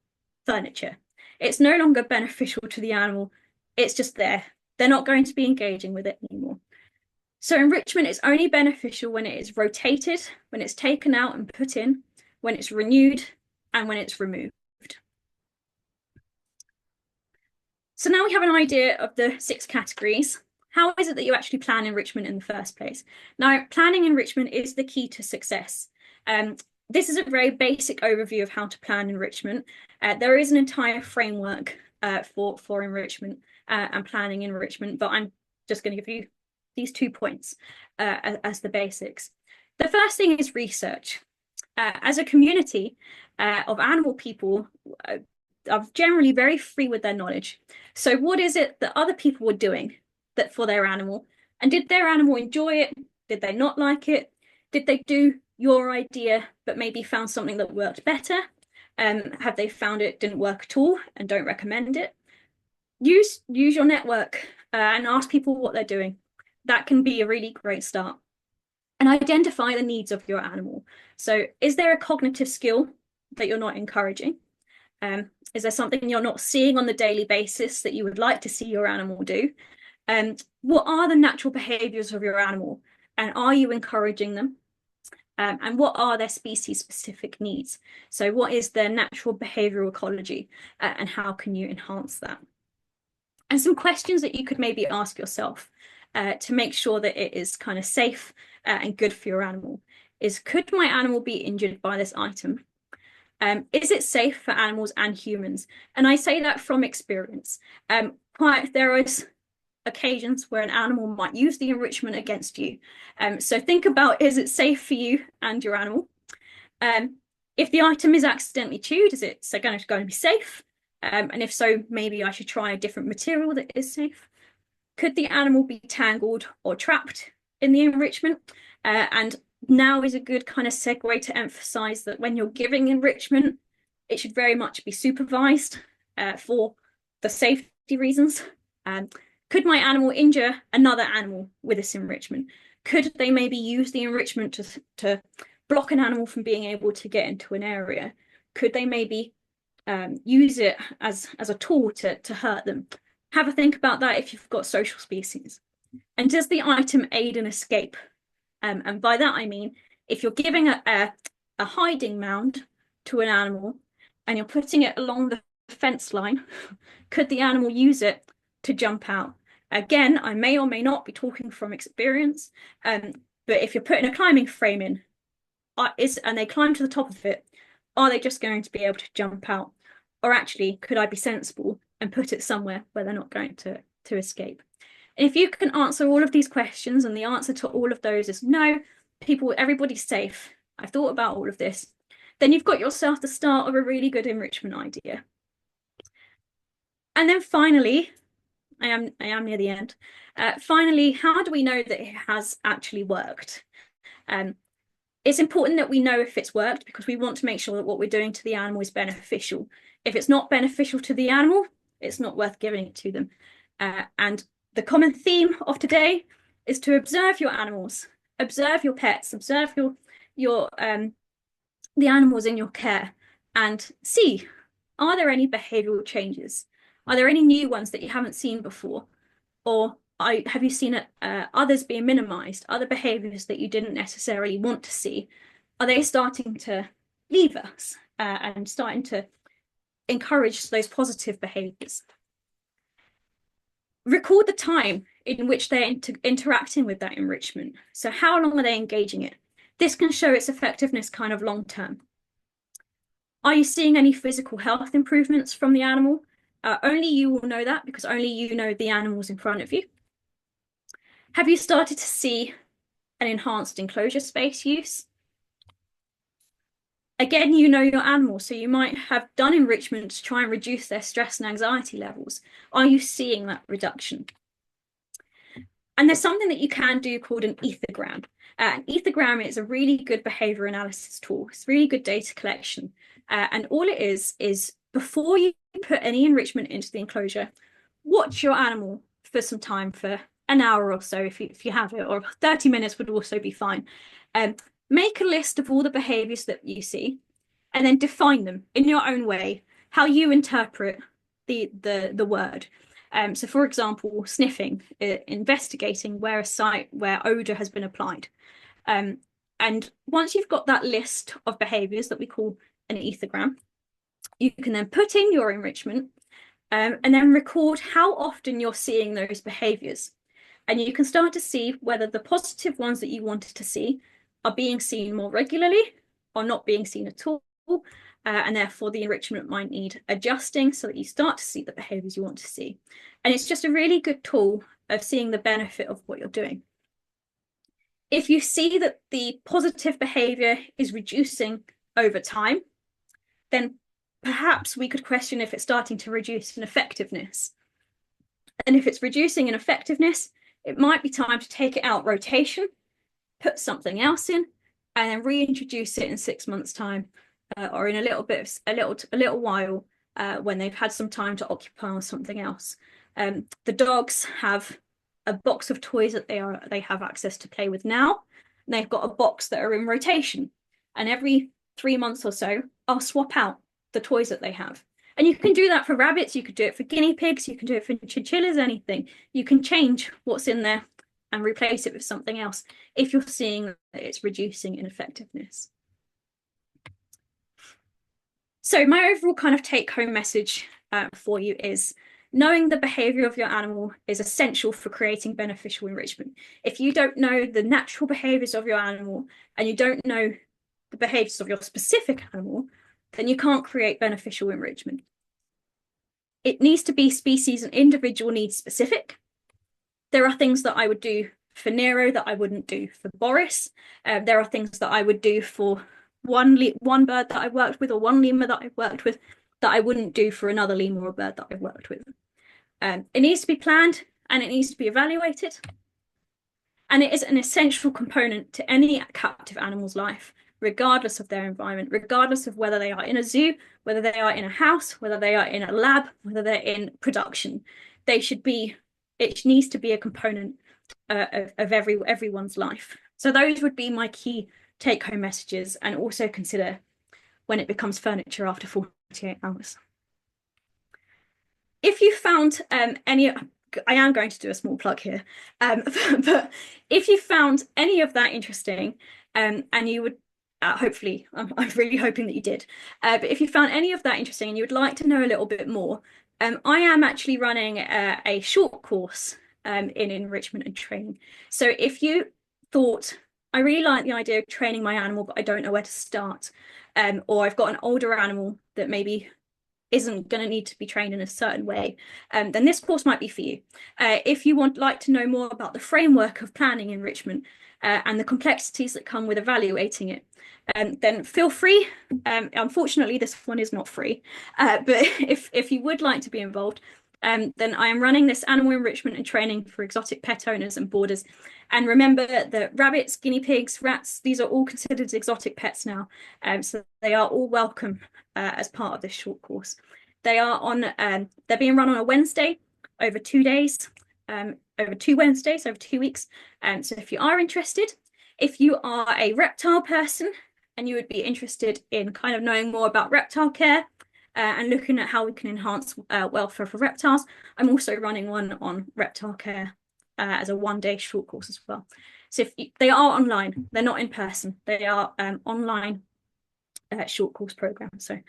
Speaker 1: furniture. It's no longer beneficial to the animal. It's just there. They're not going to be engaging with it anymore. So enrichment is only beneficial when it is rotated, when it's taken out and put in, when it's renewed, and when it's removed. So now we have an idea of the 6 categories. How is it that you actually plan enrichment in the first place? Now, planning enrichment is the key to success. This is a very basic overview of how to plan enrichment. There is an entire framework for enrichment and planning enrichment, but I'm just going to give you these 2 points as the basics. The first thing is research. As a community of animal people, are generally very free with their knowledge. So what is it that other people were doing that for their animal? And did their animal enjoy it? Did they not like it? Did they do your idea, but maybe found something that worked better? Have they found it didn't work at all and don't recommend it? Use your network and ask people what they're doing. That can be a really great start. And identify the needs of your animal. So is there a cognitive skill that you're not encouraging? Is there something you're not seeing on the daily basis that you would like to see your animal do? What are the natural behaviours of your animal? And are you encouraging them? And what are their species-specific needs? So what is their natural behavioural ecology? And how can you enhance that? And some questions that you could maybe ask yourself to make sure that it is kind of safe and good for your animal is, could my animal be injured by this item? Is it safe for animals and humans? And I say that from experience. There is occasions where an animal might use the enrichment against you. So think about, is it safe for you and your animal? If the item is accidentally chewed, is it going to be safe? And if so, maybe I should try a different material that is safe. Could the animal be tangled or trapped in the enrichment? And now is a good kind of segue to emphasize that when you're giving enrichment, it should very much be supervised for the safety reasons. Could my animal injure another animal with this enrichment? Could they maybe use the enrichment to block an animal from being able to get into an area? Could they maybe use it as a tool to hurt them? Have a think about that if you've got social species. And does the item aid in escape? And by that I mean, if you're giving a hiding mound to an animal and you're putting it along the fence line, could the animal use it to jump out? Again, I may or may not be talking from experience, but if you're putting a climbing frame in and they climb to the top of it, are they just going to be able to jump out? Or actually, could I be sensible and put it somewhere where they're not going to escape? And if you can answer all of these questions and the answer to all of those is no, everybody's safe, I've thought about all of this, then you've got yourself the start of a really good enrichment idea. And then finally, I am near the end. Finally, how do we know that it has actually worked? It's important that we know if it's worked because we want to make sure that what we're doing to the animal is beneficial. If it's not beneficial to the animal, it's not worth giving it to them. And the common theme of today is to observe your animals, observe your pets, observe the animals in your care and see, are there any behavioural changes? Are there any new ones that you haven't seen before? Or have you seen others being minimized, other behaviors that you didn't necessarily want to see? Are they starting to leave us and starting to encourage those positive behaviors? Record the time in which they're interacting with that enrichment. So how long are they engaging it? This can show its effectiveness kind of long term. Are you seeing any physical health improvements from the animal? Only you will know that, because only you know the animals in front of you. Have you started to see an enhanced enclosure space use? Again, you know your animal, so you might have done enrichment to try and reduce their stress and anxiety levels. Are you seeing that reduction? And there's something that you can do called an ethogram. An ethogram is a really good behavior analysis tool. It's really good data collection. And all it is before you put any enrichment into the enclosure, watch your animal for some time, for an hour or so if you have it, or 30 minutes would also be fine. Make a list of all the behaviors that you see, and then define them in your own way, how you interpret the word. So for example, sniffing, investigating where a site where odor has been applied. And once you've got that list of behaviors that we call an ethogram, you can then put in your enrichment and then record how often you're seeing those behaviors. And you can start to see whether the positive ones that you wanted to see are being seen more regularly or not being seen at all. And therefore the enrichment might need adjusting so that you start to see the behaviors you want to see. And it's just a really good tool of seeing the benefit of what you're doing. If you see that the positive behavior is reducing over time, then perhaps we could question if it's starting to reduce in effectiveness. And if it's reducing in effectiveness, it might be time to take it out rotation, put something else in, and then reintroduce it in 6 months' time, or in a little while when they've had some time to occupy on something else. The dogs have a box of toys that they have access to play with now, and they've got a box that are in rotation. And every 3 months or so, I'll swap out the toys that they have. And you can do that for rabbits, you could do it for guinea pigs, you can do it for chinchillas, anything. You can change what's in there and replace it with something else if you're seeing that it's reducing in effectiveness. So my overall kind of take-home message for you is knowing the behavior of your animal is essential for creating beneficial enrichment. If you don't know the natural behaviors of your animal and you don't know the behaviors of your specific animal, then you can't create beneficial enrichment. It needs to be species and individual needs specific. There are things that I would do for Nero that I wouldn't do for Boris. There are things that I would do for one bird that I've worked with, or one lemur that I've worked with, that I wouldn't do for another lemur or bird that I've worked with. It needs to be planned and it needs to be evaluated. And it is an essential component to any captive animal's life, regardless of their environment, regardless of whether they are in a zoo, whether they are in a house, whether they are in a lab, whether they're in production. It needs to be a component of everyone's life. So those would be my key take-home messages, and also consider when it becomes furniture after 48 hours. If you found any, I am going to do a small plug here, but if you found any of that interesting, and you would, hopefully, I'm really hoping that you did, but if you found any of that interesting and you would like to know a little bit more, I am actually running a short course in enrichment and training. So if you thought, I really like the idea of training my animal, but I don't know where to start, or I've got an older animal that maybe isn't going to need to be trained in a certain way, then this course might be for you. If you like to know more about the framework of planning enrichment and the complexities that come with evaluating it, then feel free. Unfortunately, this one is not free, but if you would like to be involved, then I am running this animal enrichment and training for exotic pet owners and boarders. And remember that rabbits, guinea pigs, rats, these are all considered exotic pets now. So they are all welcome as part of this short course. They are on, they're being run on a Wednesday over 2 days, over 2 Wednesdays, over 2 weeks. So if you are interested, if you are a reptile person and you would be interested in kind of knowing more about reptile care, and looking at how we can enhance welfare for reptiles. I'm also running one on reptile care as a one-day short course as well. So they are online, they're not in person, they are online short course program. So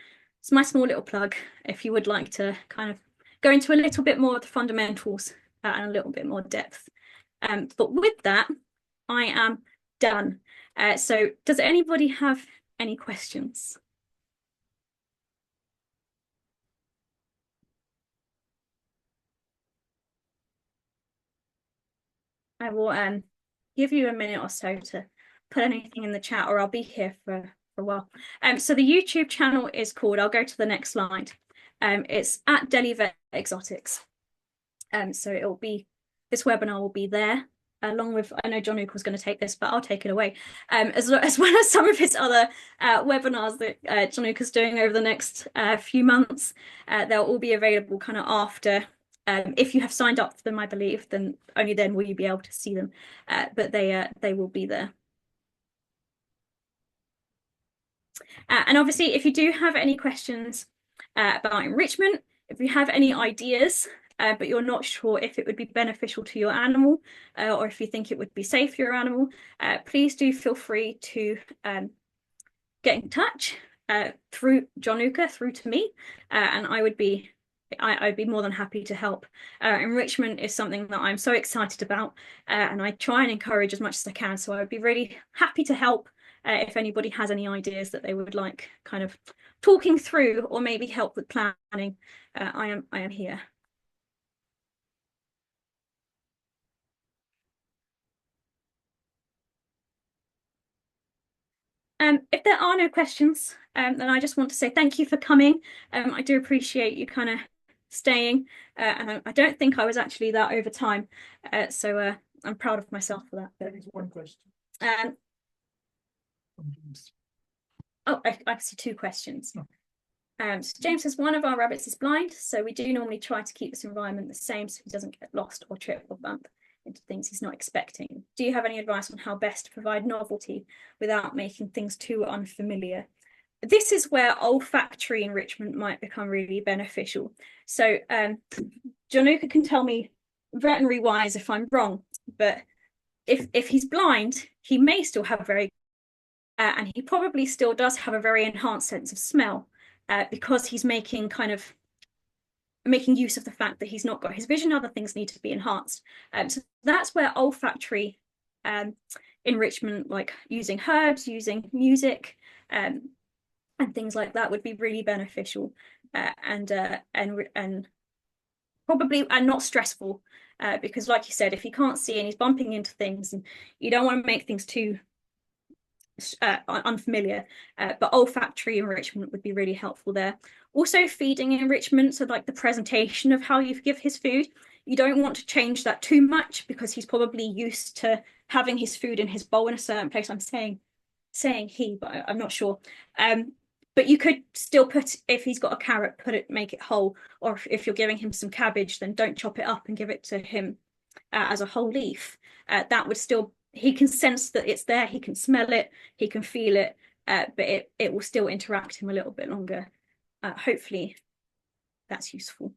Speaker 1: it's my small little plug if you would like to kind of go into a little bit more of the fundamentals and a little bit more depth. But with that, I am done. So does anybody have any questions? I will give you a minute or so to put anything in the chat, or I'll be here for a while. So the YouTube channel is called, I'll go to the next slide. It's at Delhi Vet Exotics. So it will be, this webinar will be there, along with, I know John Luke was going to take this, but I'll take it away, as well as some of his other webinars that John Luke is doing over the next few months. They'll all be available kind of after. If you have signed up for them, I believe, then only then will you be able to see them. But they will be there. And obviously, if you do have any questions about enrichment, if you have any ideas, but you're not sure if it would be beneficial to your animal, or if you think it would be safe for your animal, please do feel free to get in touch through John Luca, through to me, and I'd be more than happy to help. Enrichment is something that I'm so excited about, and I try and encourage as much as I can. So I would be really happy to help if anybody has any ideas that they would like kind of talking through, or maybe help with planning. I am here. If there are no questions, then I just want to say thank you for coming. I do appreciate you kind of staying, and I don't think I was actually that over time, so I'm proud of myself for that.
Speaker 2: There is one question.
Speaker 1: Oh, I see two questions. So James says, one of our rabbits is blind, so we do normally try to keep this environment the same so he doesn't get lost or trip or bump into things he's not expecting. Do you have any advice on how best to provide novelty without making things too unfamiliar? This is where olfactory enrichment might become really beneficial. So Januka can tell me veterinary wise if I'm wrong, but if he's blind, he may still have very and he probably still does have a very enhanced sense of smell, because he's making use of the fact that he's not got his vision. Other things need to be enhanced. So that's where olfactory enrichment, like using herbs, using music, and things like that, would be really beneficial, and probably not stressful, because like you said, if he can't see and he's bumping into things, and you don't want to make things too unfamiliar, but olfactory enrichment would be really helpful there. Also feeding enrichment, so like the presentation of how you give his food, you don't want to change that too much because he's probably used to having his food in his bowl in a certain place. I'm saying he, but I'm not sure. But you could still put, if he's got a carrot, make it whole, or if you're giving him some cabbage, then don't chop it up and give it to him as a whole leaf. That would still, he can sense that it's there, he can smell it, he can feel it, but it will still interact him a little bit longer. Hopefully that's useful.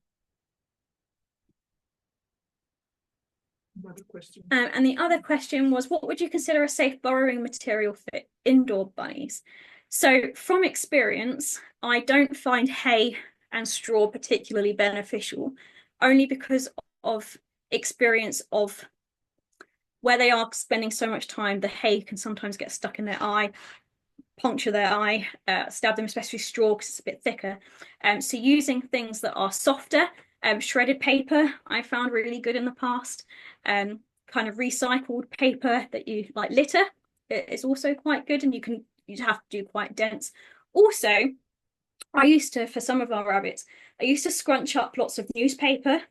Speaker 2: Another question.
Speaker 1: And the other question was, what would you consider a safe burrowing material for indoor bunnies? So from experience, I don't find hay and straw particularly beneficial, only because of experience of where they are spending so much time. The hay can sometimes get stuck in their eye, puncture their eye, stab them, especially straw because it's a bit thicker. So using things that are softer, shredded paper I found really good in the past, kind of recycled paper that you like litter is also quite good, and you'd have to do quite dense. Also, I used to, for some of our rabbits, I used to scrunch up lots of newspaper,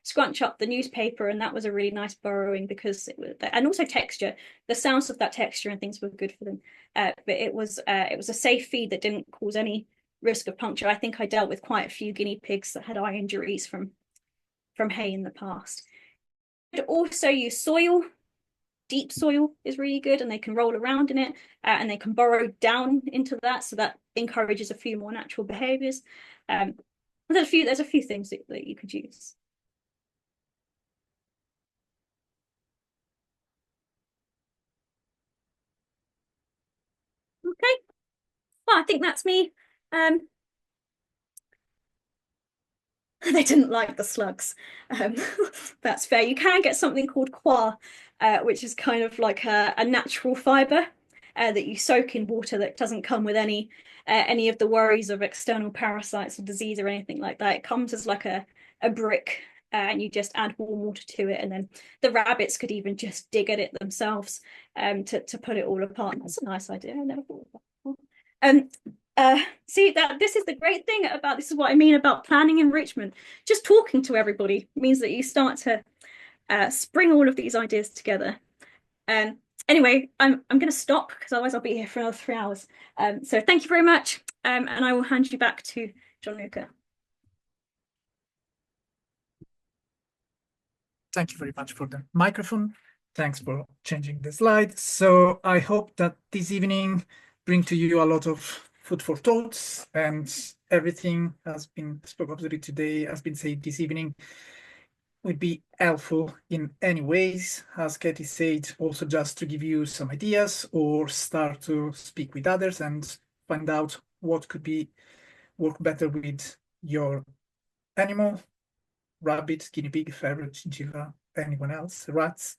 Speaker 1: scrunch up the newspaper, and that was a really nice burrowing because it was, and also texture, the sounds of that texture and things were good for them. But it was a safe feed that didn't cause any risk of puncture. I think I dealt with quite a few guinea pigs that had eye injuries from hay in the past. You could also use soil deep soil is really good, and they can roll around in it, and they can burrow down into that, so that encourages a few more natural behaviours. There's a few things that you could use. Okay, well, I think that's me. They didn't like the slugs. That's fair. You can get something called coir, which is kind of like a natural fibre that you soak in water that doesn't come with any of the worries of external parasites or disease or anything like that. It comes as like a brick, and you just add warm water to it, and then the rabbits could even just dig at it themselves to pull it all apart. That's a nice idea. I never thought of that before. See, that this is the great thing about this is what I mean about planning enrichment. Just talking to everybody means that you start to spring all of these ideas together. Anyway, I'm going to stop because otherwise I'll be here for another 3 hours. So thank you very much, and I will hand you back to Gianluca.
Speaker 2: Thank you very much for the microphone. Thanks for changing the slide. So I hope that this evening bring to you a lot of food for thoughts, and everything has been spoken about today, has been said this evening, would be helpful in any ways, as Katie said, also just to give you some ideas or start to speak with others and find out what could be work better with your animal, rabbit, guinea pig, ferret, chinchilla, anyone else, rats.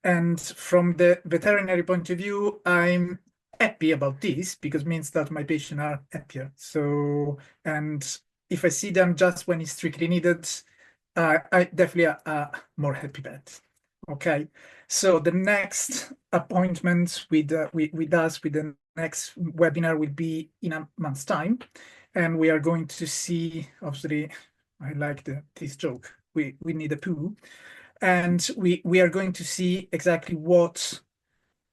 Speaker 2: And from the veterinary point of view, I'm happy about this because it means that my patients are happier. So, and if I see them just when it's strictly needed, I definitely a more happy pet. Okay, so the next appointment with us with the next webinar will be in a month's time, and we are going to see. Obviously, I like this joke. We need a poo, and we are going to see exactly what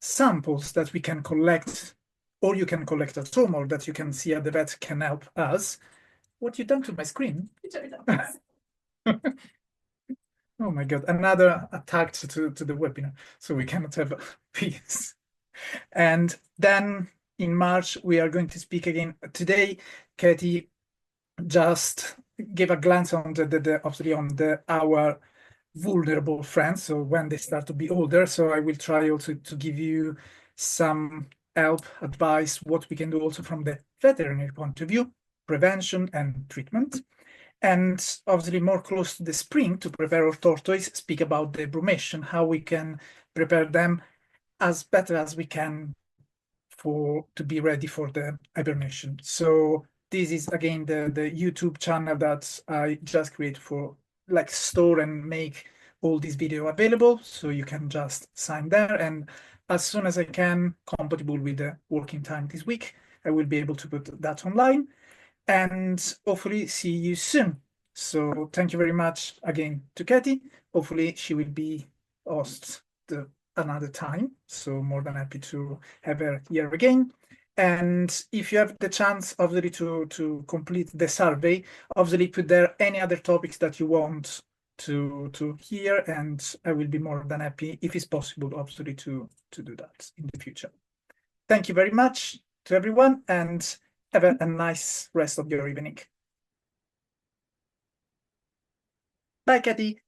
Speaker 2: samples that we can collect, or you can collect at home, or that you can see at the vet can help us. What you done to my screen? Oh my God, another attack to the webinar. So we cannot have peace. And then in March, we are going to speak again. Today, Katie just gave a glance on obviously on our vulnerable friends. So when they start to be older, so I will try also to give you some help, advice, what we can do also from the veterinary point of view, prevention and treatment. And obviously more close to the spring, to prepare our tortoise, speak about the brumation, how we can prepare them as better as we can to be ready for the hibernation. So this is again the YouTube channel that I just created for like store and make all this video available. So you can just sign there, and as soon as I can, compatible with the working time this week, I will be able to put that online. And hopefully see you soon. So thank you very much again to Katie. Hopefully she will be host another time. So more than happy to have her here again. And if you have the chance, obviously, to complete the survey, obviously put there any other topics that you want to hear, and I will be more than happy, if it's possible, obviously, to do that in the future. Thank you very much to everyone, and have a nice rest of your evening. Bye, Katie.